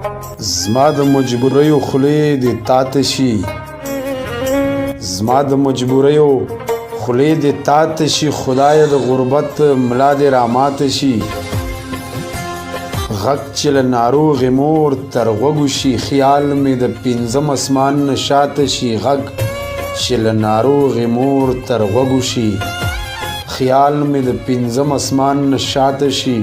زما د مجبوریو خولې دې تاته شي زما د مجبوریو خولې دې تاته شي خدایه د غربت ملا دې راماته شي غږ چې له ناروغې مور تر غوږو شي خیال مې د پنځم اسمان نه شاته شي غږ چې له ناروغې مور تر غوږو شي خیال مې د پنځم اسمان نه شاته شي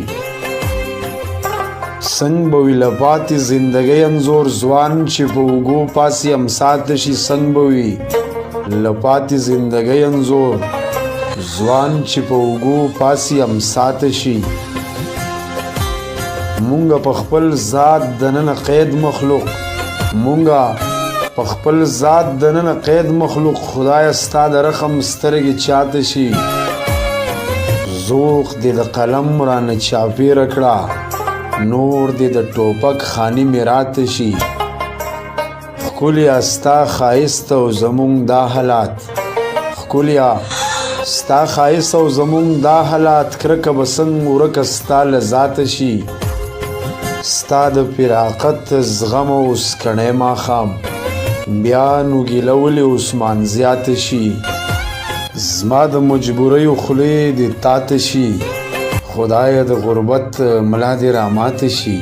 څنګ به وي له پاتې زندګۍ انځور ځوان چې په اوږو پاسې هم ساته شي څنګ به وي له پاتې زندګۍ انځور ځوان چې په اوږو پاسې هم ساته شي مونږه په خپل ذات دننه قید مخلوق مونږه په خپل ذات دننه قید مخلوق خدایه ستا د رحم سترګې چاته شي ذوق دې د قلم رانه چاپېره کړه نور دې د ټوپک خاني مې راته شي ښکلیا ستا ښایست او زمونږ دا حالات ښکلیا ستا ښایست او زمونږ دا حالات کرکه به څنګه ورکه ستا له ذاته شي ستا د فراقت زغم او سکڼی ماښام بیا نو ګیله ولې عثمان زیاته شي زما د مجبوریو خولې دې تاته شي خدایه د غربت ملا دې راماته شي